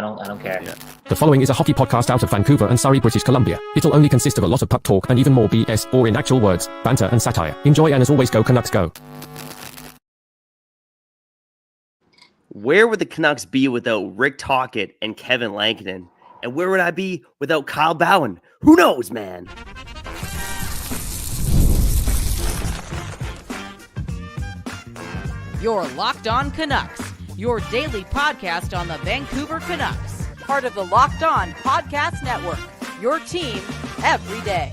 don't care. Yeah. The following is a hockey podcast out of Vancouver and Surrey, British Columbia. It'll only consist of a lot of puck talk and even more BS, or in actual words, banter and satire. Enjoy, and as always, go Canucks go. Where would the Canucks be without Rick Tocchet and Kevin Lankinen? And where would I be without Kyle Bowen? Who knows, man? You're Locked On Canucks, your daily podcast on the Vancouver Canucks, part of the Locked On Podcast Network, your team every day.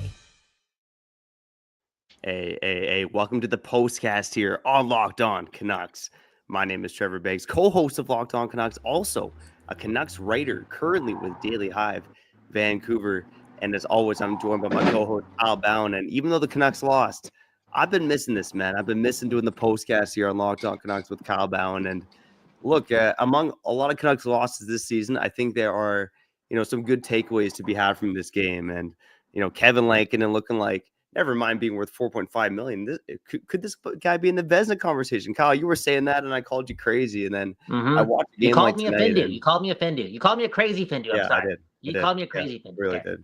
Hey, welcome to the postcast here on Locked On Canucks. My name is Trevor Beggs, co-host of Locked On Canucks, also a Canucks writer currently with Daily Hive, Vancouver. And as always, I'm joined by my co-host, Kyle Bowen. And even though the Canucks lost, I've been missing this, man. I've been missing doing the postcast here on Locked On Canucks with Kyle Bowen. And look, among a lot of Canucks losses this season, I think there are, some good takeaways to be had from this game. And, Kevin Lankinen looking like, never mind being worth $4.5 million. Could this guy be in the Vezina conversation? Kyle, you were saying that, and I called you crazy. And then I watched the game. You called me a Findu. You called me a Findu. You called me a crazy Findu. I'm sorry. I did. You called me a crazy Findu. Really did.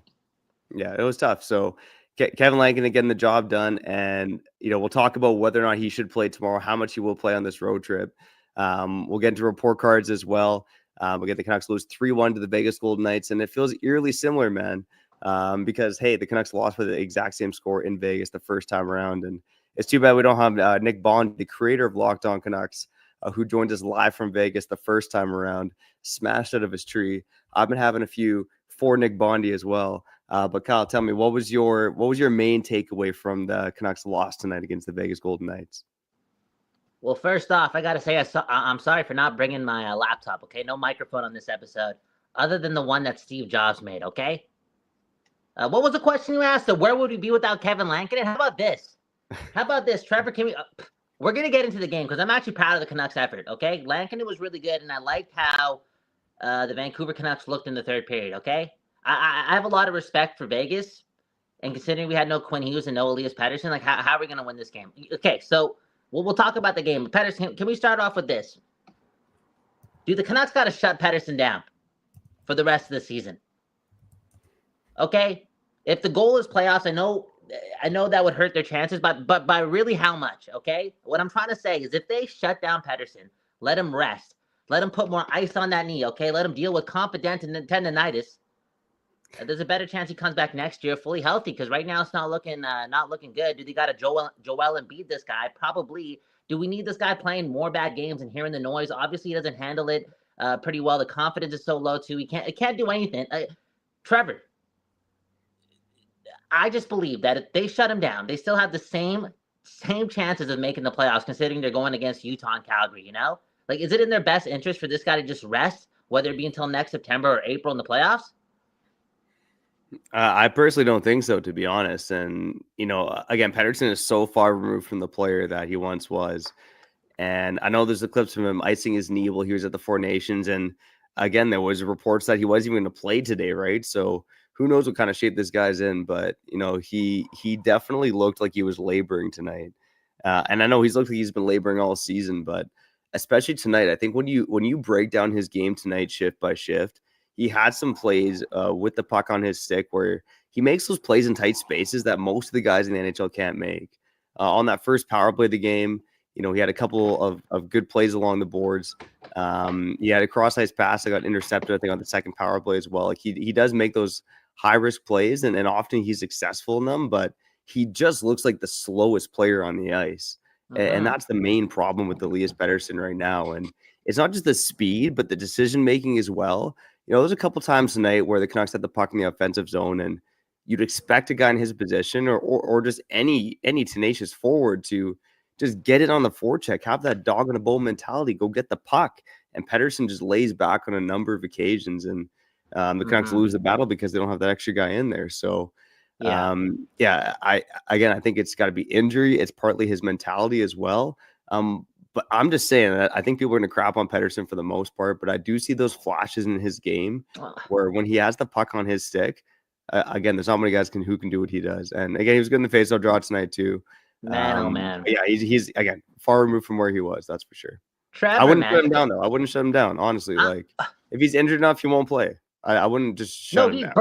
Yeah, it was tough. So Kevin Lankinen getting the job done, and we'll talk about whether or not he should play tomorrow, how much he will play on this road trip. We'll get into report cards as well. We'll get the Canucks lose 3-1 to the Vegas Golden Knights, and it feels eerily similar, man. Because hey, the Canucks lost with the exact same score in Vegas the first time around, and it's too bad we don't have Nick Bond, the creator of Locked On Canucks, who joined us live from Vegas the first time around, smashed out of his tree. I've been having a few for Nick Bondy as well. But Kyle, tell me, what was your main takeaway from the Canucks loss tonight against the Vegas Golden Knights? Well, first off, I got to say I'm sorry for not bringing my laptop, okay? No microphone on this episode, other than the one that Steve Jobs made, okay? What was the question you asked? So where would we be without Kevin Lankinen? How about this? Trevor, can we... we're going to get into the game because I'm actually proud of the Canucks' effort, okay? Lankinen was really good, and I liked how the Vancouver Canucks looked in the third period, okay? I have a lot of respect for Vegas, and considering we had no Quinn Hughes and no Elias Pettersson, like how are we going to win this game? Okay, so we'll talk about the game. Pettersson, can we start off with this? Do the Canucks got to shut Pettersson down for the rest of the season? Okay, if the goal is playoffs, I know that would hurt their chances, but by really how much? Okay, what I'm trying to say is if they shut down Pettersson, let him rest, let him put more ice on that knee. Okay, let him deal with confident and tendonitis. There's a better chance he comes back next year fully healthy, because right now it's not looking good. Do they got to Joel Embiid this guy? Probably. Do we need this guy playing more bad games and hearing the noise? Obviously, he doesn't handle it pretty well. The confidence is so low too. He can't do anything. Trevor, I just believe that if they shut him down, they still have the same chances of making the playoffs, considering they're going against Utah and Calgary. Like, is it in their best interest for this guy to just rest, whether it be until next September or April in the playoffs? I personally don't think so, to be honest. And, again, Pettersson is so far removed from the player that he once was. And I know there's the clips of him icing his knee while he was at the Four Nations. And again, there was reports that he wasn't even going to play today, right? So who knows what kind of shape this guy's in. But, he definitely looked like he was laboring tonight. And I know he's looked like he's been laboring all season, but especially tonight, I think when you break down his game tonight shift by shift, he had some plays with the puck on his stick where he makes those plays in tight spaces that most of the guys in the NHL can't make. On that first power play of the game, he had a couple of good plays along the boards. He had a cross-ice pass that got intercepted, I think, on the second power play as well. Like he does make those high-risk plays, and often he's successful in them, but he just looks like the slowest player on the ice. And that's the main problem with Elias Pettersson right now. And it's not just the speed, but the decision-making as well. There's a couple times tonight where the Canucks had the puck in the offensive zone, and you'd expect a guy in his position or just any tenacious forward to just get it on the forecheck, have that dog in a bowl mentality, go get the puck. And Pettersson just lays back on a number of occasions, and the Canucks lose the battle because they don't have that extra guy in there. So, I think it's got to be injury. It's partly his mentality as well. But I'm just saying that I think people are going to crap on Pettersson for the most part, but I do see those flashes in his game where when he has the puck on his stick, again, there's not many guys who can do what he does. And again, he was good in the faceoff draw tonight too. Man. Yeah, he's again far removed from where he was. That's for sure. Trevor, I wouldn't shut him down though. I wouldn't shut him down, honestly. if he's injured enough, he won't play. I wouldn't just shut him down.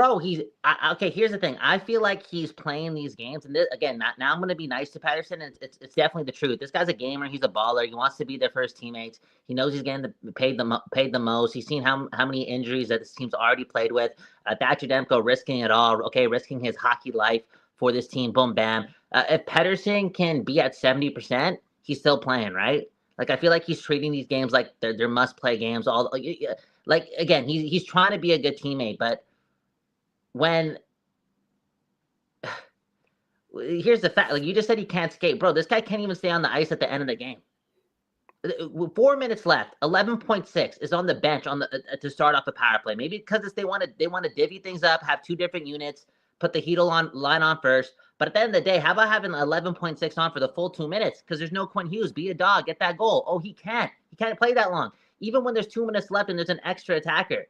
Okay, here's the thing. I feel like he's playing these games, and again, now I'm going to be nice to Pettersson. It's definitely the truth. This guy's a gamer. He's a baller. He wants to be their first teammates. He knows he's getting paid the most. He's seen how many injuries that this team's already played with. Thatcher Demko risking it all. Okay, risking his hockey life for this team. Boom, bam. If Pettersson can be at 70%, he's still playing, right? Like I feel like he's treating these games like they're must-play games. Like, again, he's trying to be a good teammate, but when here's the fact, like you just said, he can't skate, bro. This guy can't even stay on the ice at the end of the game. 4 minutes left, 11.6 is on the bench to start off the power play. Maybe because they want to divvy things up, have two different units, put the Heedle line on first. But at the end of the day, how about having 11.6 on for the full 2 minutes? Because there's no Quinn Hughes. Be a dog, get that goal. Oh, he can't play that long. Even when there's 2 minutes left and there's an extra attacker,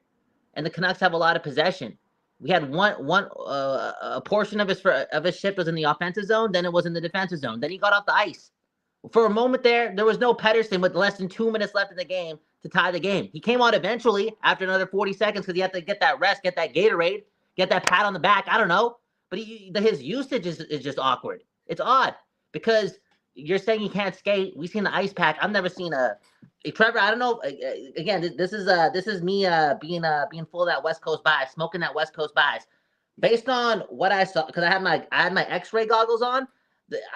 and the Canucks have a lot of possession. We had a portion of his shift was in the offensive zone, then it was in the defensive zone. Then he got off the ice. For a moment there was no Pettersson with less than 2 minutes left in the game to tie the game. He came out eventually after another 40 seconds because he had to get that rest, get that Gatorade, get that pat on the back. I don't know. But his usage is just awkward. It's odd because you're saying he can't skate. We've seen the ice pack. I've never seen Trevor. I don't know. Again, this is me being full of that West Coast bias, smoking that West Coast bias. Based on what I saw, because I had my X-ray goggles on.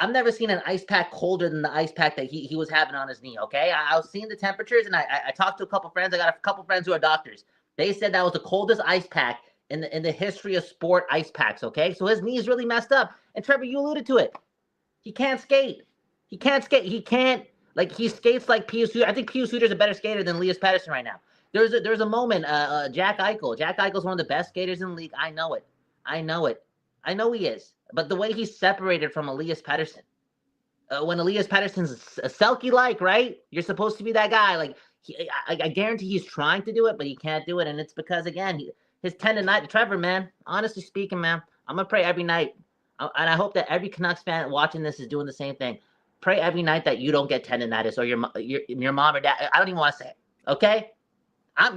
I've never seen an ice pack colder than the ice pack that he was having on his knee. Okay, I was seeing the temperatures, and I talked to a couple friends. I got a couple friends who are doctors. They said that was the coldest ice pack in the history of sport ice packs. Okay, so his knee is really messed up. And Trevor, you alluded to it. He can't skate. He can't. Like, he skates like Pius Suter. I think Pius Suter's a better skater than Elias Pettersson right now. There's a moment, Jack Eichel. Jack Eichel's one of the best skaters in the league. I know it. I know he is. But the way he's separated from Elias Pettersson, when Elias Pettersson's a Selke-like, right? You're supposed to be that guy. Like, I guarantee he's trying to do it, but he can't do it. And it's because, again, his tendonitis. Trevor, man, honestly speaking, man, I'm going to pray every night. And I hope that every Canucks fan watching this is doing the same thing. Pray every night that you don't get tendonitis or your mom or dad. I don't even want to say it, okay?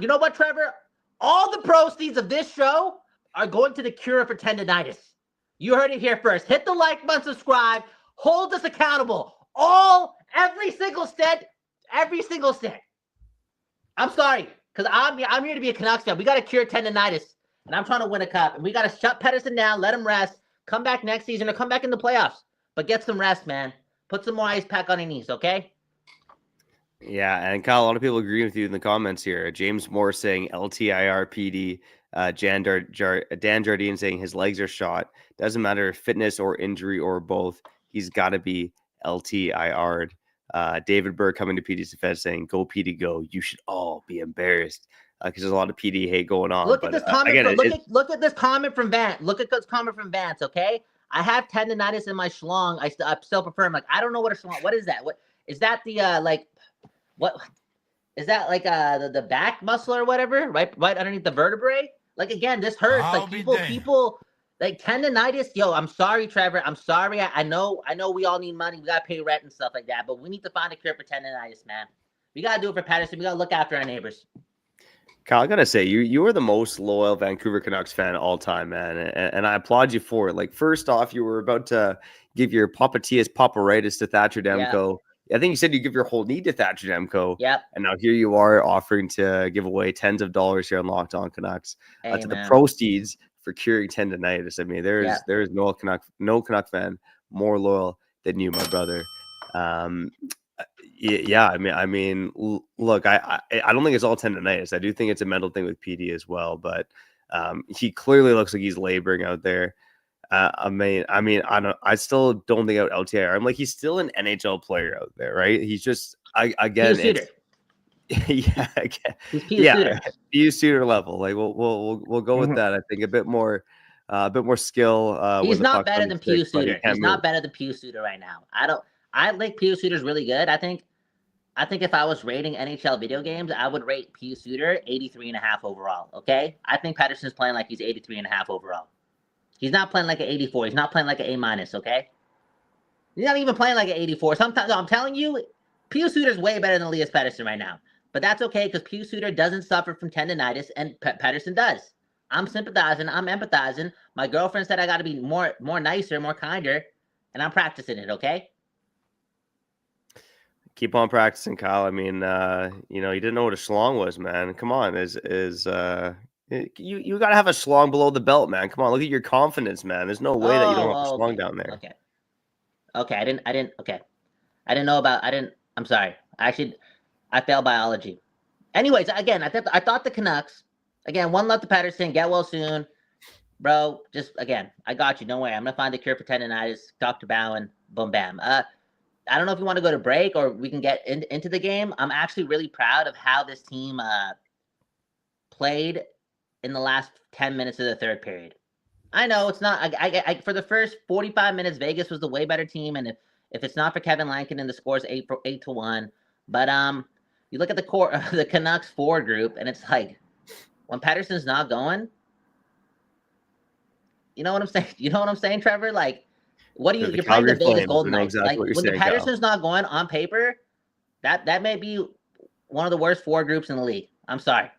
You know what, Trevor? All the proceeds of this show are going to the cure for tendonitis. You heard it here first. Hit the like button, subscribe. Hold us accountable. Every single cent. I'm sorry, because I'm here to be a Canucks fan. We got to cure tendonitis, and I'm trying to win a cup. And we got to shut Pettersson down, let him rest, come back next season, or come back in the playoffs. But get some rest, man. Put some more ice pack on your knees, okay? Yeah, and Kyle, a lot of people agree with you in the comments here. James Moore saying LTIRPD. Dan Jardine saying his legs are shot. Doesn't matter if fitness or injury or both. He's got to be LTIR'd. David Burr coming to PD's defense saying, "Go PD, go! You should all be embarrassed," because there's a lot of PD hate going on. Look at this comment. Look at this comment from Vance. Look at this comment from Vance. Okay, I have tendonitis in my schlong. I still prefer him. Like, I don't know what a schlong. What is that? What is that? What is that? Like the back muscle or whatever? Right underneath the vertebrae. Like, again, this hurts. Like people like tendonitis. Yo, I'm sorry, Trevor. I'm sorry. I know we all need money. We gotta pay rent and stuff like that. But we need to find a cure for tendonitis, man. We gotta do it for Pettersson. We gotta look after our neighbors. Kyle, I gotta say, you are the most loyal Vancouver Canucks fan all time, man, and I applaud you for it. Like, first off, you were about to give your Papatias paparitis to Thatcher Demko. Yeah. I think you said you give your whole knee to Thatcher Demko. Yep. And now here you are offering to give away tens of dollars here on Locked On Canucks to the proceeds for curing tendonitis. I mean, there is no Canuck fan more loyal than you, my brother. Yeah. I mean, look, I don't think it's all tendonitis. I do think it's a mental thing with PD as well. But he clearly looks like he's laboring out there. I still don't think out LTIR. I'm like, he's still an NHL player out there, right? He's just, Pius Suter level. Like, we'll go with that. I think a bit more skill. He's not better than Pius Suter. He's not better than Pius Suter right now. I think Pius Suter's really good. I think if I was rating NHL video games, I would rate Pius Suter 83.5 overall. Okay, I think Pettersson's playing like he's 83.5 overall. He's not playing like an 84. He's not playing like an A-, okay? He's not even playing like an 84. Sometimes, I'm telling you, Pius Suter's way better than Elias Pettersson right now. But that's okay because Pius Suter doesn't suffer from tendonitis and Pettersson does. I'm sympathizing. I'm empathizing. My girlfriend said I got to be more nicer, more kinder, and I'm practicing it, okay? Keep on practicing, Kyle. I mean, you didn't know what a schlong was, man. Come on, you got to have a schlong below the belt, man. Come on, look at your confidence, man. There's no way that you don't have a schlong down there. Okay. I didn't know about. I'm sorry. I failed biology. Anyways, again, I thought the Canucks. Again, one left to Pettersson. Get well soon, bro. Just again, I got you. Don't worry. I'm gonna find the cure for tendonitis. Dr. Bowen. Boom, bam. I don't know if you want to go to break or we can get into the game. I'm actually really proud of how this team played in the last 10 minutes of the third period. I know it's not. I for the first 45 minutes, Vegas was the way better team, and if it's not for Kevin Lankinen, the score is 8-1. But you look at the core of the Canucks forward group, and it's like when Pettersson's not going, you know what I'm saying? You know what I'm saying, Trevor? Like, what do you're playing the Vegas Golden Knights? Exactly like when the Pettersson's not going on paper, that may be one of the worst forward groups in the league. I'm sorry.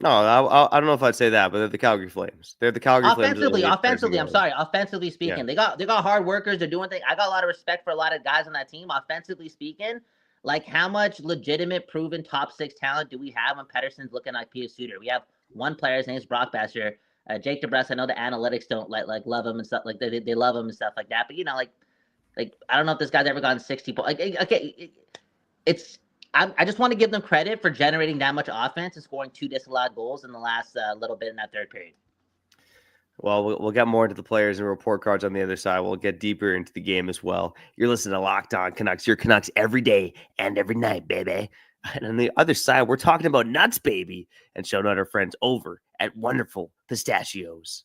No, I don't know if I'd say that, but they're the Calgary Flames. They're the Calgary Flames. Offensively, I'm sorry. Offensively speaking, yeah. They got hard workers. They're doing things. I got a lot of respect for a lot of guys on that team. Offensively speaking, like how much legitimate, proven top 6 talent do we have when Pettersson's looking like Pius Suter? We have one player. His name's Brock Besser. Jake DeBrusk. I know the analytics don't love him and stuff like they love him and stuff like that. But like I don't know if this guy's ever gotten 60 points. Like okay, I just want to give them credit for generating that much offense and scoring 2 disallowed goals in the last little bit in that third period. Well, we'll get more into the players and report cards on the other side. We'll get deeper into the game as well. You're listening to Locked On Canucks, your Canucks every day and every night, baby. And on the other side, we're talking about nuts, baby, and showing out our friends over at Wonderful Pistachios.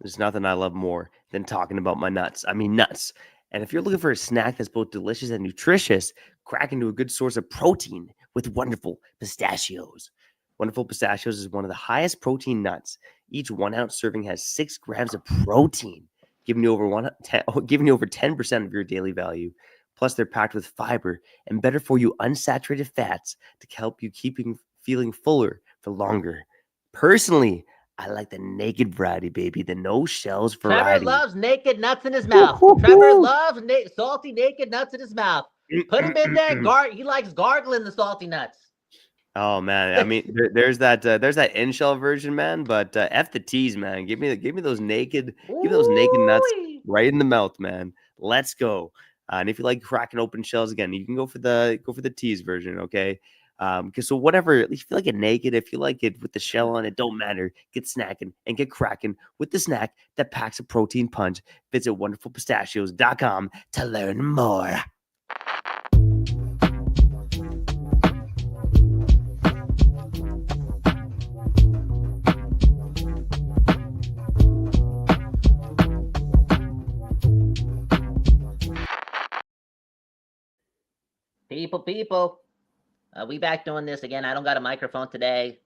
There's nothing I love more than talking about my nuts. I mean, nuts. And if you're looking for a snack that's both delicious and nutritious, crack into a good source of protein with Wonderful Pistachios. Wonderful Pistachios is one of the highest protein nuts. Each 1 ounce serving has 6 grams of protein, giving you over 10% of your daily value. Plus, they're packed with fiber and better for you unsaturated fats to help you feeling fuller for longer. Personally, I like the naked variety, baby. The no shells variety. Trevor loves naked nuts in his mouth. Trevor loves salty naked nuts in his mouth. Put him in there. He likes gargling the salty nuts. Oh man, I mean, there's that in-shell version, man. But F the teas, man. Give me those naked, give me those naked nuts right in the mouth, man. Let's go. And if you like cracking open shells, again, you can go for the teas version, okay? Because so whatever, if you like it naked, if you like it with the shell on it, don't matter. Get snacking and get cracking with the snack that packs a protein punch. Visit wonderfulpistachios.com to learn more. People. We back doing this again. I don't got a microphone today.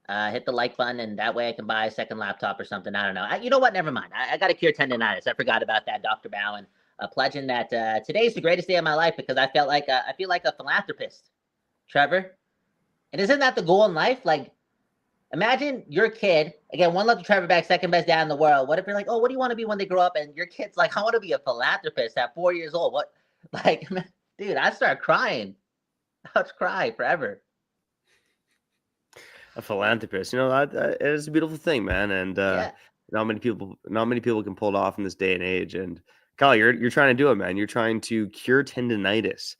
Hit the like button, and that way I can buy a second laptop or something. I don't know. You know what? Never mind. I got to cure tendonitis. I forgot about that, Dr. Bowen. Pledging that today's the greatest day of my life because I feel like a philanthropist, Trevor. And isn't that the goal in life? Like, imagine your kid, again, one left to Trevor back, second best dad in the world. What if you're like, oh, what do you want to be when they grow up? And your kid's like, I want to be a philanthropist at 4 years old. What? Like, dude, I start crying. I'll cry forever. A philanthropist, that is a beautiful thing, man. And not many people can pull it off in this day and age. And Kyle, you're trying to do it, man. You're trying to cure tendonitis,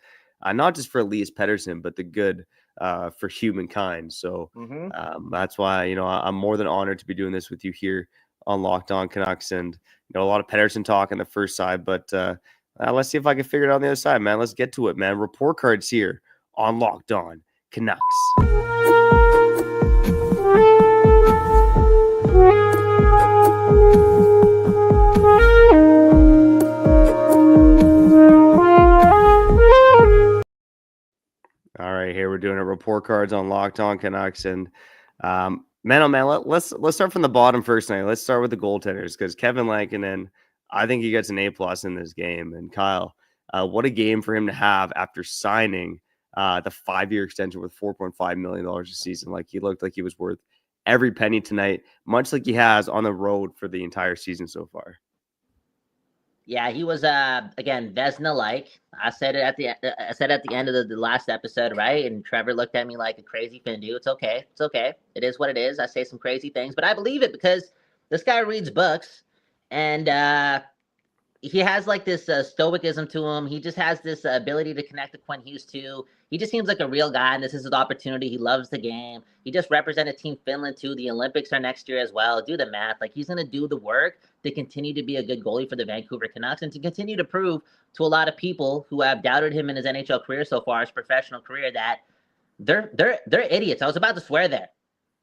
not just for Elias Pettersson, but the good for humankind. So that's why I'm more than honored to be doing this with you here on Locked On Canucks. And a lot of Pettersson talk on the first side, but let's see if I can figure it out on the other side, man. Let's get to it, man. Report cards here on Locked On Canucks. All right, here we're doing a report cards on Locked On Canucks, and man, oh man, let's start from the bottom first. Night. Let's start with the goaltenders because Kevin Lankinen, I think he gets an A+ in this game, and Kyle, What a game for him to have after signing the 5-year extension with $4.5 million a season. Like, he looked like he was worth every penny tonight, much like he has on the road for the entire season so far. Yeah, he was again Vesna-like. I said it at the end of the last episode, right? And Trevor looked at me like a crazy Findu. It's okay. It's okay. It is what it is. I say some crazy things, but I believe it because this guy reads books, and he has like this stoicism to him. He just has this ability to connect to Quinn Hughes too. He just seems like a real guy, and this is his opportunity. He loves the game. He just represented Team Finland too. The Olympics are next year as well. Do the math. Like, he's going to do the work to continue to be a good goalie for the Vancouver Canucks and to continue to prove to a lot of people who have doubted him in his NHL career so far, his professional career, that they're idiots. I was about to swear there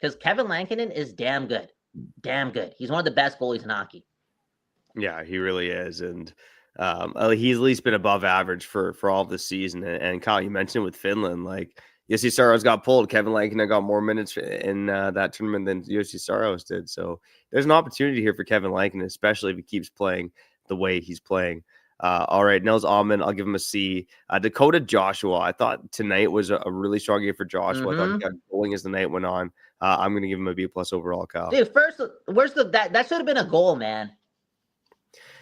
because Kevin Lankinen is damn good. Damn good. He's one of the best goalies in hockey. Yeah, he really is. And he's at least been above average for all of the season. And Kyle, you mentioned with Finland, like, Jussi Saros got pulled. Kevin Lankinen got more minutes in that tournament than Jussi Saros did. So there's an opportunity here for Kevin Lankinen, especially if he keeps playing the way he's playing. All right, Nils Alman, I'll give him a C. Dakota Joshua, I thought tonight was a really strong game for Joshua. I thought he got going as the night went on. I'm going to give him a B+ overall, Kyle. Dude, first, where's that should have been a goal, man.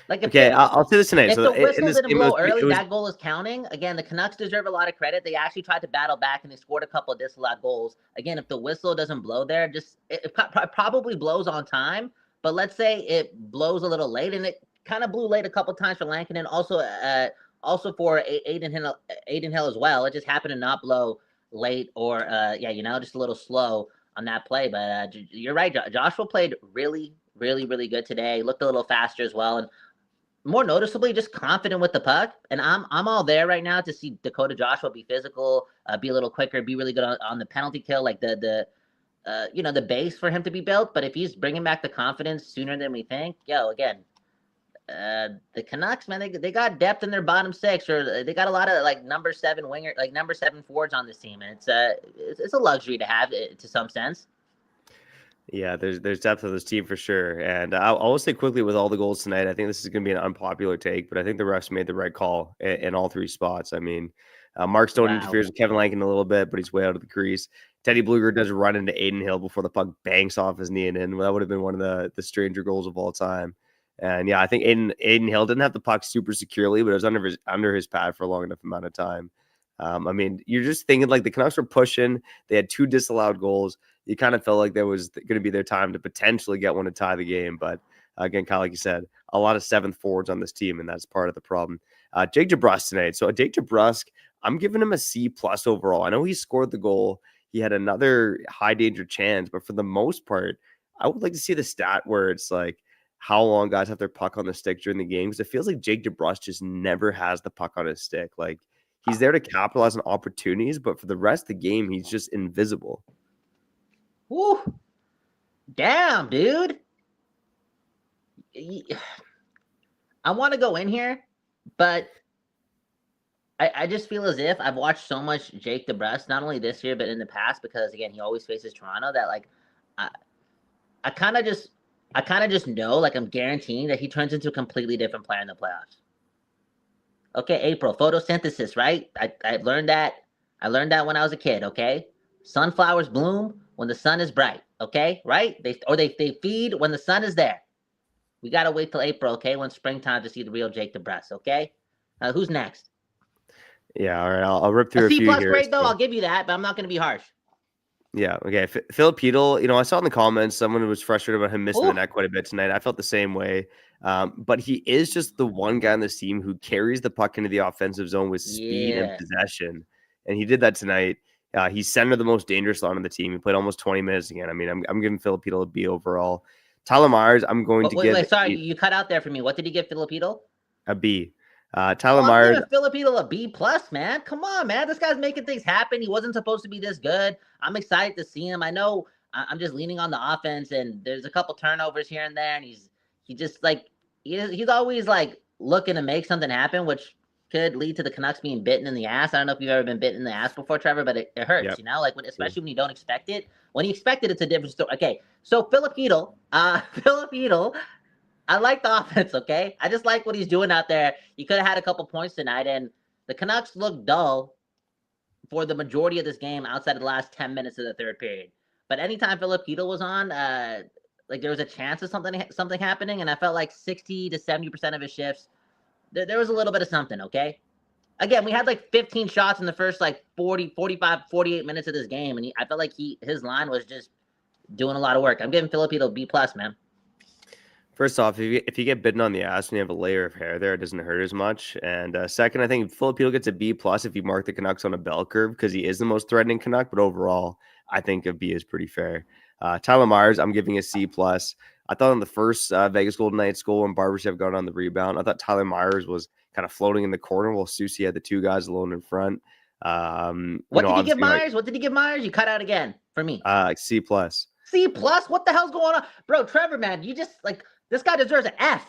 Like, okay, I'll say this tonight. If so the whistle didn't blow early, was, that goal is counting. Again, the Canucks deserve a lot of credit. They actually tried to battle back, and they scored a couple of disallowed goals. Again, if the whistle doesn't blow there, it probably blows on time. But let's say it blows a little late, and it kind of blew late a couple of times for Lankinen, also for Aiden Hill as well. It just happened to not blow late or just a little slow on that play. But you're right, Joshua played really, really, really good today. Looked a little faster as well, and more noticeably, just confident with the puck. And I'm all there right now to see Dakota Joshua be physical, be a little quicker, be really good on the penalty kill, like the base for him to be built. But if he's bringing back the confidence sooner than we think, the Canucks, man, they got depth in their bottom six, or they got a lot of like number 7 forwards on this team, and it's a luxury to have to some sense. Yeah, there's depth of this team for sure. And I'll say quickly with all the goals tonight, I think this is going to be an unpopular take, but I think the refs made the right call in all 3 spots. I mean, Mark Stone interferes with Kevin Lankinen a little bit, but he's way out of the crease. Teddy Blueger does run into Aiden Hill before the puck banks off his knee and in. That would have been one of the stranger goals of all time. And yeah, I think Aiden Hill didn't have the puck super securely, but it was under his pad for a long enough amount of time. I mean, you're just thinking like the Canucks were pushing. They had 2 disallowed goals. You kind of felt like there was going to be their time to potentially get one to tie the game. But again, Kyle, like you said, a lot of 7th forwards on this team, and that's part of the problem. Jake DeBrusk tonight. So Jake DeBrusk, I'm giving him a C+ overall. I know he scored the goal. He had another high danger chance, but for the most part, I would like to see the stat where it's like how long guys have their puck on the stick during the game, because it feels like Jake DeBrusk just never has the puck on his stick. Like, he's there to capitalize on opportunities, but for the rest of the game, he's just invisible. Woo. Damn, dude. I want to go in here, but I just feel as if I've watched so much Jake DeBrusk, not only this year, but in the past, because, again, he always faces Toronto, that, like, I kind of just know, like, I'm guaranteeing that he turns into a completely different player in the playoffs. Okay, April, photosynthesis, right? I learned that. I learned that when I was a kid, okay? Sunflowers bloom when the sun is bright, okay? Right? They feed when the sun is there. We got to wait till April, okay, when springtime to see the real Jake DeBrusk, okay? Who's next? Yeah, all right. I'll rip through a few C+ here. grade, though, I'll give you that, but I'm not going to be harsh. Yeah, okay. Filipino, I saw in the comments someone was frustrated about him missing the net quite a bit tonight. I felt the same way. But he is just the one guy on this team who carries the puck into the offensive zone with speed and possession. And he did that tonight. He's center the most dangerous line on the team. He played almost 20 minutes again. I mean, I'm giving Filipino a B overall. Tyler Myers, I'm going to give. Wait, sorry, you cut out there for me. What did he give Filipino? A B. Tyler Myers. Filipino a B+, man. Come on, man. This guy's making things happen. He wasn't supposed to be this good. I'm excited to see him. I know I'm just leaning on the offense, and there's a couple turnovers here and there, and he's always like looking to make something happen, which could lead to the Canucks being bitten in the ass. I don't know if you've ever been bitten in the ass before, Trevor, but it hurts, like especially when you don't expect it. When you expect it, it's a different story. Okay, so Filipino, I like the offense, okay? I just like what he's doing out there. He could have had a couple points tonight, and the Canucks looked dull for the majority of this game outside of the last 10 minutes of the third period. But anytime Filipino was on, like there was a chance of something happening, and I felt like 60 to 70% of his shifts, there was a little bit of something, okay? Again, we had like 15 shots in the first like 40, 45, 48 minutes of this game, and I felt like his line was just doing a lot of work. I'm giving Filipino B+, man. First off, if you get bitten on the ass and you have a layer of hair there, it doesn't hurt as much. And second, I think Filipino gets a B+ if you mark the Canucks on a bell curve because he is the most threatening Canuck. But overall, I think a B is pretty fair. Tyler Myers, I'm giving a C+. I thought on the first Vegas Golden Knights goal when Barbashev got on the rebound, I thought Tyler Myers was kind of floating in the corner while Susie had the two guys alone in front. What did he give Myers? What did he give Myers? You cut out again for me. C+. C+? What the hell's going on? Bro, Trevor, man, you just like... This guy deserves an F.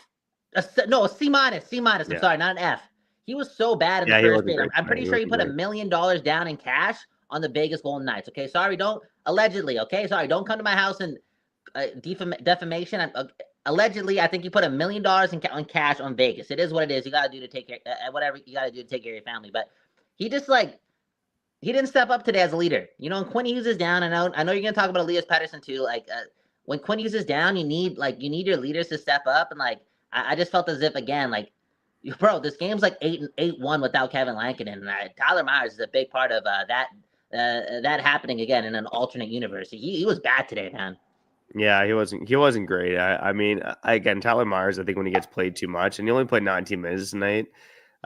A C-. C-. I'm sorry, not an F. He was so bad in the first game. I'm pretty sure he put $1 million down in cash on the Vegas Golden Knights. Okay, sorry, don't allegedly. Okay, sorry, don't come to my house and defamation. Allegedly, I think he put $1 million in cash on Vegas. It is what it is. You gotta do to take care, whatever you gotta do to take care of your family. But he just he didn't step up today as a leader. You know, and Quinn Hughes is down. I know you're gonna talk about Elias Pettersson too. Like. When Quinn Hughes is down, you need your leaders to step up. And I just felt as if again, bro, this game's 8-1 without Kevin Lankinen. And Tyler Myers is a big part of that happening again in an alternate universe. He was bad today, man. Yeah, he wasn't great. I mean, again, Tyler Myers, I think when he gets played too much, and he only played 19 minutes tonight.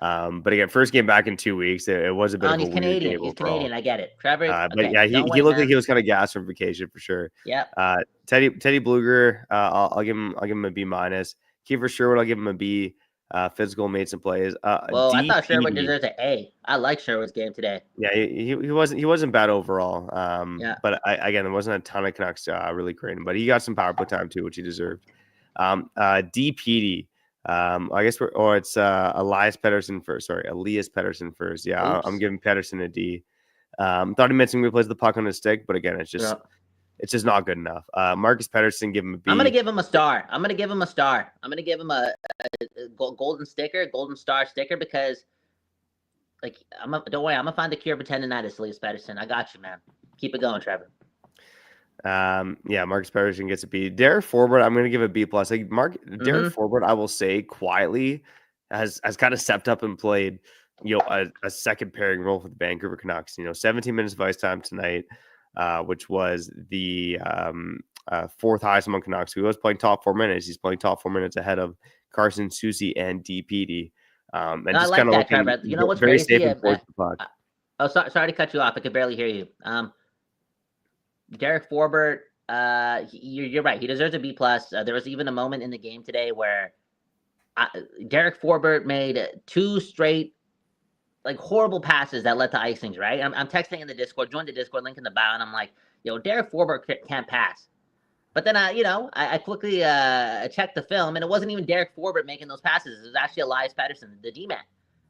But again, first game back in 2 weeks, it was a bit of a he's Canadian. He's Canadian. I get it, Trevor. But yeah, he looked like he was kind of gassed from vacation for sure. Yeah. Teddy Bluger, I'll give him a B-. Kiefer Sherwood, I'll give him a B. Physical, made some plays. Well, I thought Sherwood deserves an A. I like Sherwood's game today. Yeah, he wasn't bad overall. Yeah. But again, there wasn't a ton of Canucks really great, but he got some power play time too, which he deserved. DPD. I guess it's Elias Pettersson first. Sorry, Elias Pettersson first. Yeah, Oops. I'm giving Pettersson a D. Thought he made some good plays the puck on his stick, but again, it's just not good enough. Marcus Pettersson, give him a B. I'm gonna give him a star. I'm gonna give him a golden star sticker because, don't worry, I'm gonna find the cure for tendonitis, Elias Pettersson. I got you, man. Keep it going, Trevor. Yeah, Marcus Pettersson gets a B. Derek Forbort, I'm going to give a B+. Derek Forbort, I will say quietly has kind of stepped up and played, a second pairing role for the Vancouver Canucks. 17 minutes of ice time tonight, which was the fourth highest among Canucks. He was playing top 4 minutes. He's playing top 4 minutes ahead of Carson, Susie, and DPD. And no, just I like that, Trevor. You know what's very crazy? Safe and the puck. Sorry to cut you off. I could barely hear you. Derek Forbort, you're right. He deserves a B+. There was even a moment in the game today where Derek Forbort made 2 straight horrible passes that led to icings, right? I'm texting in the Discord, join the Discord, link in the bio, and I'm like, Derek Forbort can't pass. But then, I quickly checked the film, and it wasn't even Derek Forbort making those passes. It was actually Elias Pettersson, the D-man.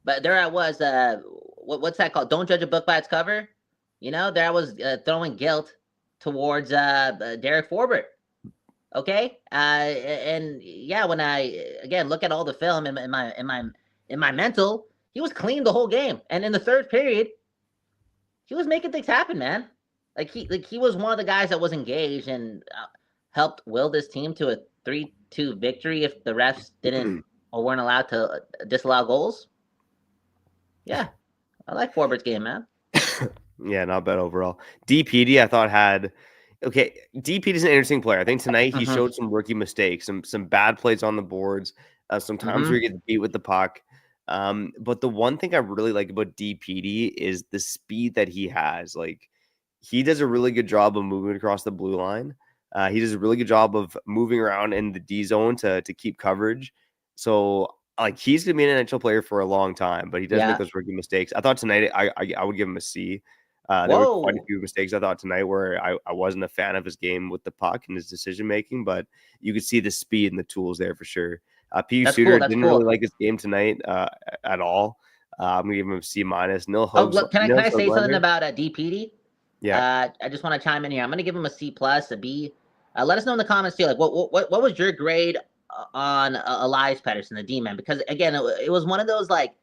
But there I was, what's that called? Don't judge a book by its cover. There I was throwing guilt towards Derek Forbort. Okay. And yeah, when I again look at all the film in my mental, he was clean the whole game. And in the third period, he was making things happen, man. He was one of the guys that was engaged and helped will this team to a 3-2 victory if the refs didn't or weren't allowed to disallow goals. Yeah. I like Forbort's game, man. Yeah, not bad overall. DPD, I thought DPD is an interesting player. I think tonight he showed some rookie mistakes, some bad plays on the boards, sometimes where he gets beat with the puck. But the one thing I really like about DPD is the speed that he has. He does a really good job of moving across the blue line. He does a really good job of moving around in the D zone to keep coverage. So he's gonna be an NHL player for a long time, but he does make those rookie mistakes. I thought tonight I would give him a C. There were quite a few mistakes I thought tonight where I wasn't a fan of his game with the puck and his decision making, but you could see the speed and the tools there for sure. P.U. Suter didn't really like his game tonight at all. I'm gonna give him a C-. Nil Hobbs. Look, can I say something about DPD? Yeah. I just want to chime in here. I'm gonna give him a C+, a B. Let us know in the comments too. What was your grade on Elias Pettersson, the D-man, because again, it was one of those like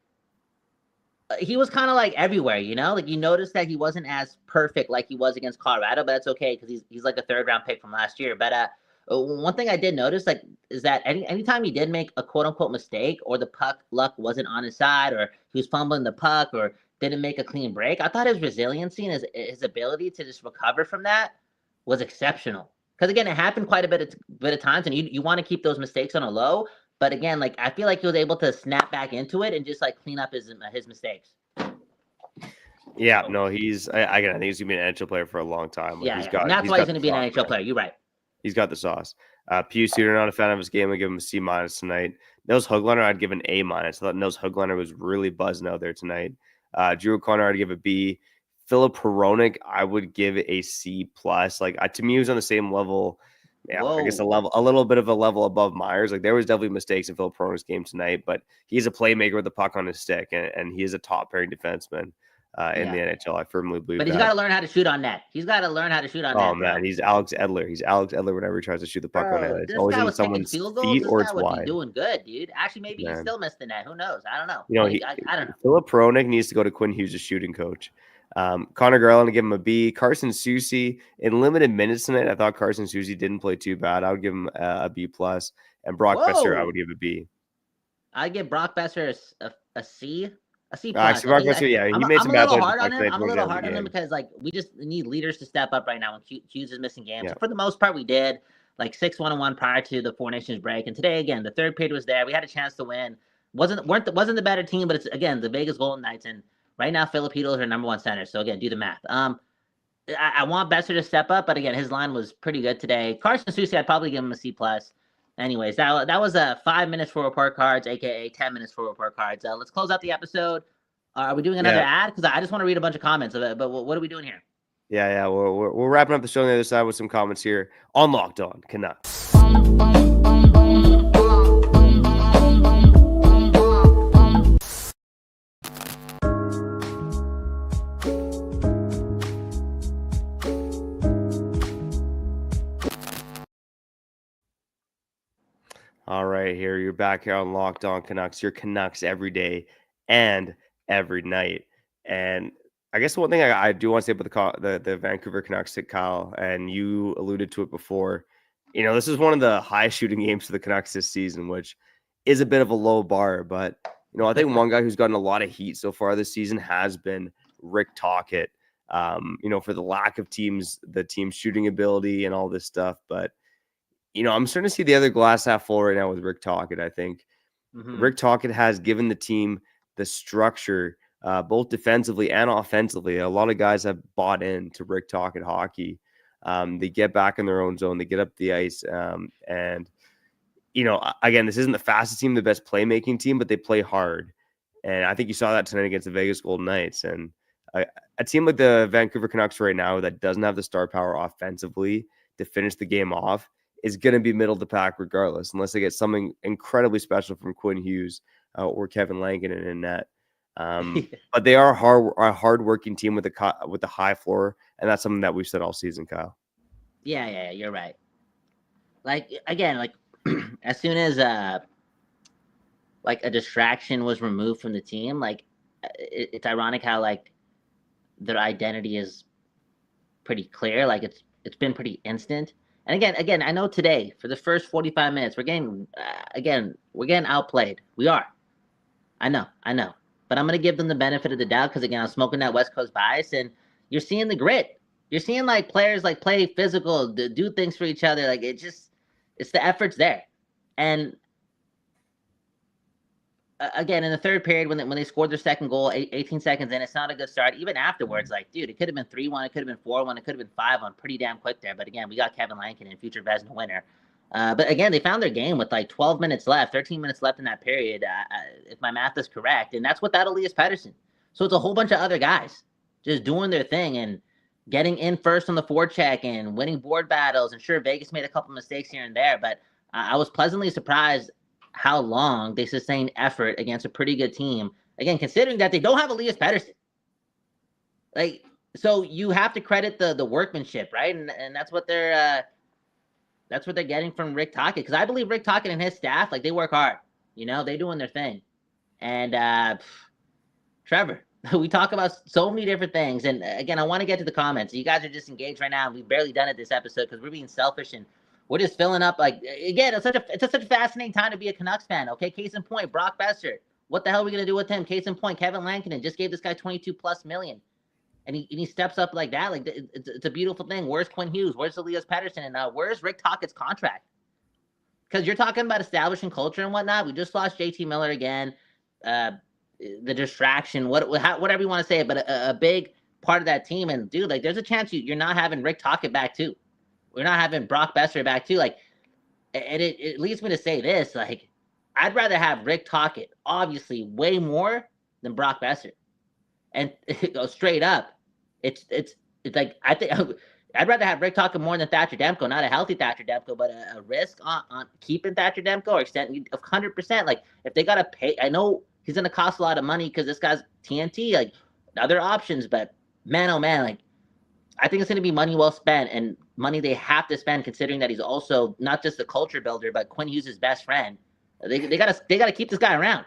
he was kind of like everywhere, you know. Like you noticed that he wasn't as perfect like he was against Colorado, but that's okay because he's like a 3rd-round pick from last year. But one thing I did notice like is that anytime he did make a quote unquote mistake or the puck luck wasn't on his side or he was fumbling the puck or didn't make a clean break, I thought his resiliency and his ability to just recover from that was exceptional. Because again, it happened quite a bit of times, and you want to keep those mistakes on a low. But again, like I feel like he was able to snap back into it and just like clean up his mistakes. Yeah, no, I think he's gonna be an NHL player for a long time. Like, and that's why he's gonna be an NHL player. You're right. He's got the sauce. Pius, you're not a fan of his game. I give him a C- tonight. Nils Höglander, I'd give an A-. I thought Nils Höglander was really buzzing out there tonight. Drew O'Connor, I'd give a B. Philip Hronek, I would give a C+. Like to me, he was on the same level. Yeah, I guess a little bit of a level above Myers. Like there was definitely mistakes in Philip Hronek's game tonight, but he's a playmaker with the puck on his stick, and he is a top pairing defenseman in the NHL. I firmly believe. But he's got to learn how to shoot on net. Oh man, he's Alex Edler. He's Alex Edler whenever he tries to shoot the puck on net. It's always in someone's feet or it's wide. Doing good, dude. Actually, maybe he still missed the net. Who knows? I don't know. You know, I don't know. Philip Hronek needs to go to Quinn Hughes, a shooting coach. Connor Garland, to give him a B. Carson Soucy in limited minutes tonight. I thought Carson Soucy didn't play too bad. I would give him a B+. And Brock Besser, I would give a B. I give Brock Besser a C. A C+. Brock Besser, yeah, he made some bad plays. I'm a little hard on him because like we just need leaders to step up right now when Hughes is missing games. Yeah. For the most part, we did like 6-1-1 prior to the Four Nations break, and today again the 3rd period was there. We had a chance to win. Wasn't the better team, but it's again the Vegas Golden Knights, and right now Filipino is our number 1 center. So again, do the math. I want Besser to step up, but again his line was pretty good today. Carson Soucy, I'd probably give him a C+. Anyways, that was 5 minutes for report cards, aka 10 minutes for report cards. Let's close out the episode. Are we doing another ad? Because I just want to read a bunch of comments of it. But what are we doing here? Yeah. We're wrapping up the show on the other side with some comments here on Locked On Canucks. All right, here you're back here on Locked On Canucks. Your Canucks every day and every night. And I guess one thing I do want to say about the Vancouver Canucks, Kyle, and you alluded to it before. You know, this is one of the highest shooting games for the Canucks this season, which is a bit of a low bar. But you know, I think one guy who's gotten a lot of heat so far this season has been Rick Tocchet. You know, for the lack of the team's shooting ability and all this stuff, but. You know, I'm starting to see the other glass half full right now with Rick Tocchet. I think Rick Tocchet has given the team the structure, both defensively and offensively. A lot of guys have bought into Rick Tocchet hockey. They get back in their own zone. They get up the ice. And, you know, again, this isn't the fastest team, the best playmaking team, but they play hard. And I think you saw that tonight against the Vegas Golden Knights. And a team like the Vancouver Canucks right now that doesn't have the star power offensively to finish the game off is going to be middle of the pack regardless, unless they get something incredibly special from Quinn Hughes or Kevin Lankinen in net. But they are a hard-working team with a high floor, and that's something that we've said all season, Kyle. Yeah, you're right. Like again, like as soon as like a distraction was removed from the team, like it's ironic how like their identity is pretty clear. Like it's been pretty instant. And again, I know today for the first 45 minutes we're getting outplayed. We are. I know. But I'm gonna give them the benefit of the doubt because again, I'm smoking that West Coast bias, and you're seeing the grit. You're seeing like players like play physical, do things for each other. Like it's the effort's there. And again, in the 3rd period, when they scored their second goal, 18 seconds in, it's not a good start. Even afterwards, like, dude, it could have been 3-1, it could have been 4-1, it could have been 5-1, pretty damn quick there. But again, we got Kevin Lankinen, future Vezina winner. But again, they found their game with like 12 minutes left, 13 minutes left in that period, if my math is correct. And that's without Elias Pettersson. So it's a whole bunch of other guys just doing their thing and getting in first on the forecheck and winning board battles. And sure, Vegas made a couple mistakes here and there, but I was pleasantly surprised how long they sustained effort against a pretty good team. Again, considering that they don't have Elias Pettersson. Like, so you have to credit the workmanship, right? And that's what they're That's what they're getting from Rick Tocchet. Because I believe Rick Tocchet and his staff, like, they work hard. They're doing their thing. And Trevor, we talk about so many different things. And again, I want to get to the comments. You guys are just engaged right now. We've barely done it this episode because we're being selfish and we're just filling up. Like, again, it's such a fascinating time to be a Canucks fan. Okay, case in point, Brock Besser. What the hell are we gonna do with him? Case in point, Kevin Lankinen just gave this guy $22+ million, and he steps up like that. Like, it's a beautiful thing. Where's Quinn Hughes? Where's Elias Pettersson? And where's Rick Tocchet's contract? Because you're talking about establishing culture and whatnot. We just lost JT Miller again. The distraction, whatever you want to say, but a big part of that team. And dude, like, there's a chance you're not having Rick Tocchet back too. We're not having Brock Besser back too. Like, and it leads me to say this, like, I'd rather have Rick Tocchet, obviously, way more than Brock Besser. And go straight up, it's like, I think I'd rather have Rick Tocchet more than Thatcher Demko, not a healthy Thatcher Demko, but a risk on keeping Thatcher Demko or extending of 100%. Like, if they gotta pay, I know he's gonna cost a lot of money because this guy's TNT, like, other options, but man, oh man, like, I think it's gonna be money well spent and money they have to spend, considering that he's also not just a culture builder, but Quinn Hughes' best friend. They gotta keep this guy around.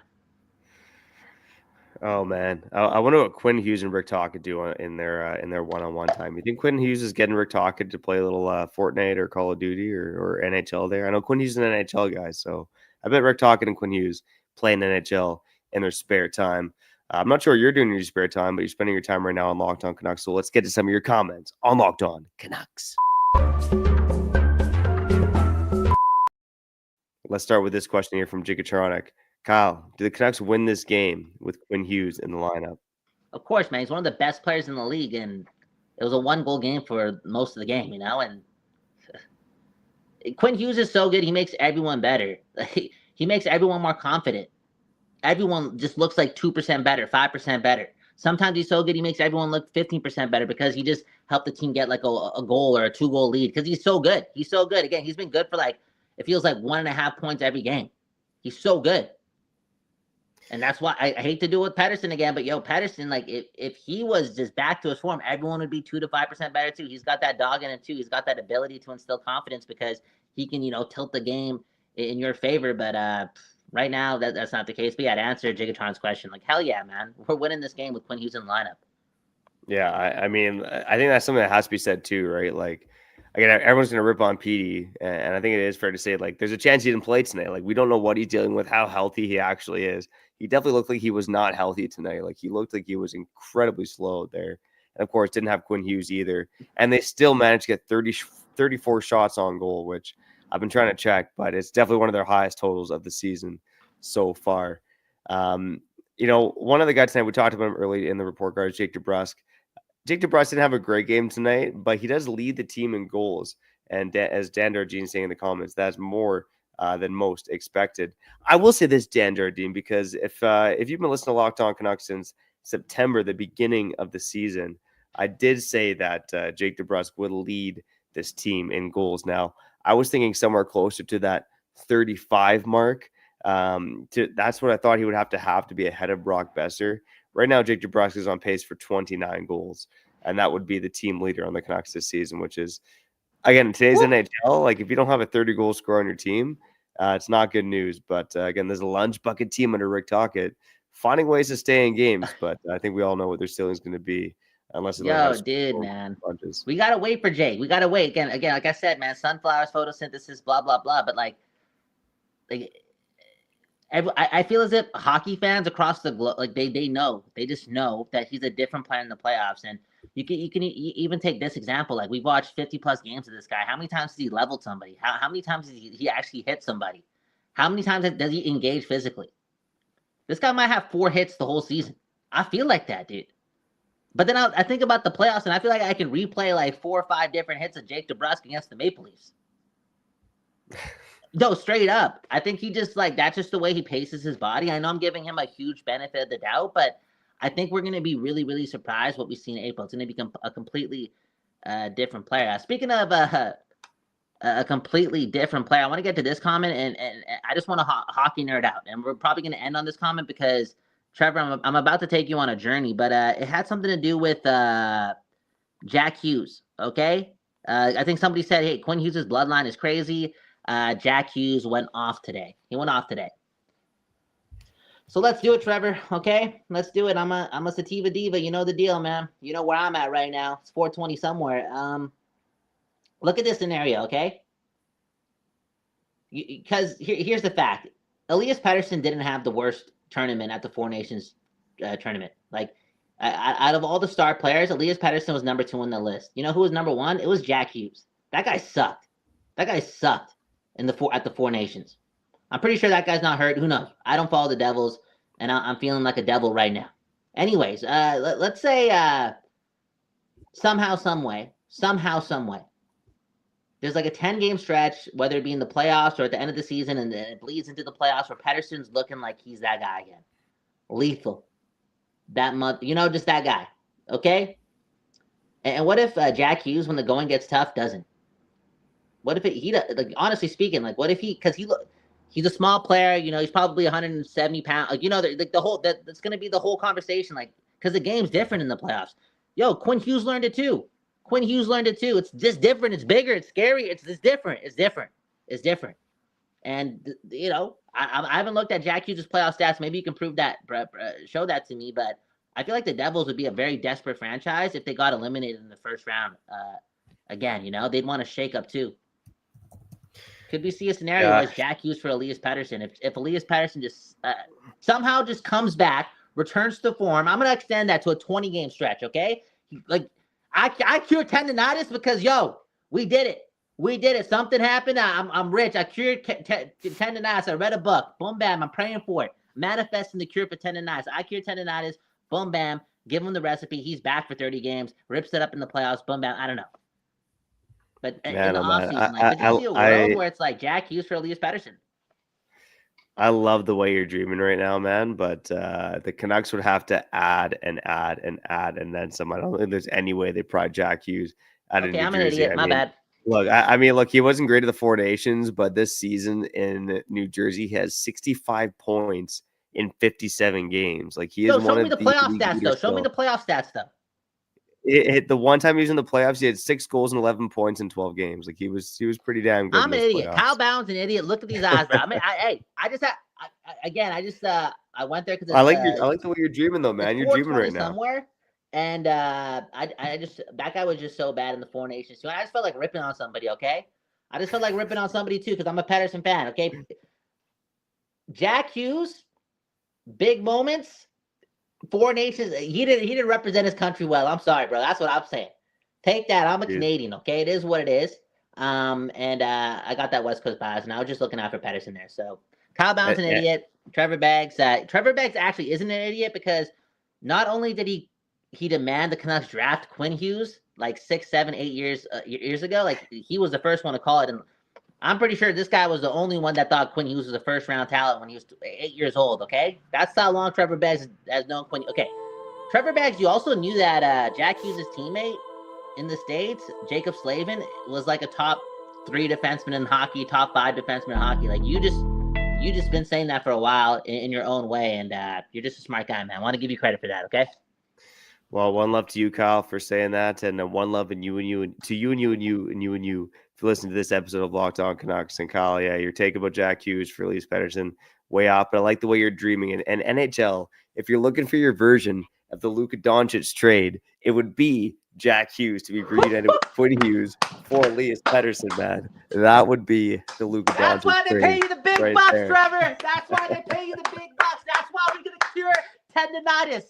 Oh man, I wonder what Quinn Hughes and Rick Tocchet do in their one-on-one time. You think Quinn Hughes is getting Rick Tocchet to play a little Fortnite or Call of Duty or NHL there? I know Quinn Hughes is an NHL guy, so I bet Rick Tocchet and Quinn Hughes play in NHL in their spare time. I'm not sure what you're doing in your spare time, but you're spending your time right now on Locked On Canucks. So let's get to some of your comments on Locked On Canucks. Let's start with this question here from Gigatronic. Kyle, do the Canucks win this game with Quinn Hughes in the lineup? Of course, man. He's one of the best players in the league, and it was a 1-goal game for most of the game, and Quinn Hughes is so good. He makes everyone better. He makes everyone more confident. Everyone just looks like 2% better, 5% better. Sometimes he's so good, he makes everyone look 15% better because he just helped the team get like a goal or a 2-goal lead because he's so good. He's so good. Again, he's been good for it feels like 1.5 points every game. He's so good. And that's why I hate to do it with Pettersson again, but Pettersson, like, if he was just back to his form, everyone would be 2 to 5% better too. He's got that dog in it too. He's got that ability to instill confidence because he can, tilt the game in your favor. But right now, that's not the case. But yeah, to answer Gigatron's question, like, hell yeah, man. We're winning this game with Quinn Hughes in the lineup. Yeah, I mean, I think that's something that has to be said too, right? Like, again, everyone's going to rip on Petey, and I think it is fair to say, like, there's a chance he didn't play tonight. Like, we don't know what he's dealing with, how healthy he actually is. He definitely looked like he was not healthy tonight. Like, he looked like he was incredibly slow there. And, of course, didn't have Quinn Hughes either. And they still managed to get 34 shots on goal, which I've been trying to check, but it's definitely one of their highest totals of the season so far. One of the guys tonight, we talked about him early in the report card, is Jake DeBrusk. Jake DeBrusk didn't have a great game tonight, but he does lead the team in goals. And as Dan Dardine saying in the comments, that's more than most expected. I will say this, Dan Dardine, because if you've been listening to Locked On Canucks since September, the beginning of the season, I did say that Jake DeBrusk would lead this team in goals. Now, I was thinking somewhere closer to that 35 mark. That's what I thought he would have to be ahead of Brock Besser. Right now, Jake DeBrusk is on pace for 29 goals, and that would be the team leader on the Canucks this season, which is, again, in today's NHL, like, if you don't have a 30-goal scorer on your team, it's not good news. But, again, there's a lunge bucket team under Rick Tocchet finding ways to stay in games, but I think we all know what their ceiling is going to be unless it man. Punches. We got to wait for Jake. We got to wait. Again, like I said, man, sunflowers, photosynthesis, blah, blah, blah. But, I feel as if hockey fans across the globe, like, they just know that he's a different player in the playoffs. And you can even take this example. Like, we've watched 50+ games of this guy. How many times has he leveled somebody? How many times has he actually hit somebody? How many times does he engage physically? This guy might have 4 hits the whole season. I feel like that, dude. But then I think about the playoffs, and I feel like I can replay like 4 or 5 different hits of Jake DeBrusk against the Maple Leafs. No, straight up. I think he just, like, that's just the way he paces his body. I know I'm giving him a huge benefit of the doubt, but I think we're going to be really, really surprised what we see in April. It's going to become a completely different player. Speaking of a completely different player, I want to get to this comment, and I just want to hockey nerd out. And we're probably going to end on this comment because, Trevor, I'm about to take you on a journey, but it had something to do with Jack Hughes, okay? I think somebody said, hey, Quinn Hughes' bloodline is crazy. Jack Hughes went off today. He went off today. So let's do it, Trevor. Okay, let's do it. I'm a sativa diva. You know the deal, man. You know where I'm at right now. It's 4:20 somewhere. Look at this scenario, okay? Because here's the fact: Elias Pettersson didn't have the worst tournament at the Four Nations tournament. Like, out of all the star players, Elias Pettersson was number 2 on the list. You know who was number 1? It was Jack Hughes. That guy sucked. That guy sucked at the Four Nations. I'm pretty sure that guy's not hurt. Who knows? I don't follow the Devils, and I'm feeling like a devil right now. Anyways, let's say somehow, some way, there's like a 10-game stretch, whether it be in the playoffs or at the end of the season, and then it bleeds into the playoffs where Pettersson's looking like he's that guy again. Lethal. That month, just that guy. Okay? And what if Jack Hughes, when the going gets tough, doesn't? What if honestly speaking, like, what if he's a small player, he's probably 170 pounds. Like, that's going to be the whole conversation, like, because the game's different in the playoffs. Yo, Quinn Hughes learned it too. It's just different. It's bigger. It's scary. It's different. And, I haven't looked at Jack Hughes' playoff stats. Maybe you can prove that, show that to me. But I feel like the Devils would be a very desperate franchise if they got eliminated in the first round. Again, they'd want to shake up too. Could we see a scenario where it's Jack Hughes for Elias Pettersson? If Elias Pettersson just somehow just comes back, returns to form, I'm going to extend that to a 20-game stretch, okay? Like, I cured tendonitis because, we did it. Something happened. I'm rich. I cured tendonitis. I read a book. Boom, bam. I'm praying for it. Manifesting the cure for tendonitis. I cured tendonitis. Boom, bam. Give him the recipe. He's back for 30 games. Rips it up in the playoffs. Boom, bam. I don't know. But in the offseason, could you see a world where it's like Jack Hughes for Elias Pettersson? I love the way you're dreaming right now, man. But the Canucks would have to add and then some. I don't think there's any way they pride Jack Hughes out of New Jersey. I'm an idiot. My bad. Look, he wasn't great at the Four Nations, but this season in New Jersey, he has 65 points in 57 games. Like, he is one of the Show me the playoff stats, though. The one time he was in the playoffs, he had 6 goals and 11 points in 12 games. Like, he was pretty damn good. I'm an idiot. Playoffs. Kyle Bound's an idiot. Look at these eyes, bro. I mean, I went there because I like the way you're dreaming, though, man. You're dreaming right now. Somewhere, and that guy was just so bad in the Four Nations too. I just felt like ripping on somebody. Okay, I just felt like ripping on somebody too because I'm a Pettersson fan. Okay, Jack Hughes, big moments. Four Nations, he didn't represent his country well. I'm sorry, bro. That's what I'm saying. Take that. I'm a Canadian, okay? It is what it is. I got that West Coast bias, and I was just looking out for Pettersson there. So Kyle Bound's an idiot. Trevor Beggs actually isn't an idiot because not only did he demand the Canucks draft Quinn Hughes like 6, 7, 8 years ago, like he was the first one to call it, and I'm pretty sure this guy was the only one that thought Quinn Hughes was a first-round talent when he was 8 years old, okay? That's how long Trevor Beggs has known Quinn. Okay, Trevor Beggs, you also knew that Jack Hughes' teammate in the States, Jacob Slavin, was like a top 3 defenseman in hockey, top 5 defenseman in hockey. Like, you just been saying that for a while in your own way, and you're just a smart guy, man. I want to give you credit for that, okay? Well, one love to you, Kyle, for saying that, and one love to you for listening to this episode of Locked On Canucks. And Kyle, yeah, your take about Jack Hughes for Elias Pettersson, way off, but I like the way you're dreaming. And NHL, if you're looking for your version of the Luka Doncic trade, it would be Jack Hughes to be reunited with Quinn Hughes for Elias Pettersson, man. That would be the Luka Doncic trade. That's why they pay you the big bucks, Trevor. That's why they pay you the big bucks. That's why we're going to cure tendonitis.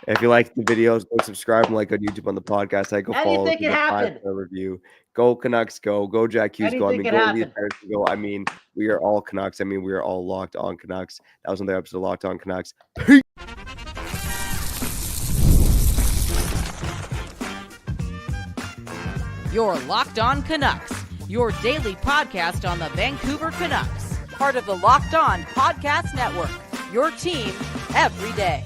If you like the videos, go subscribe and like on YouTube on the podcast. I go follow. Anything can happen. Review. Go Canucks, go. Go Jack Hughes, go. I mean, go Elias Pettersson, go. I mean, we are all Canucks. I mean, we are all Locked On Canucks. That was another episode of Locked On Canucks. Peace. You're Locked On Canucks, your daily podcast on the Vancouver Canucks, part of the Locked On Podcast Network, your team every day.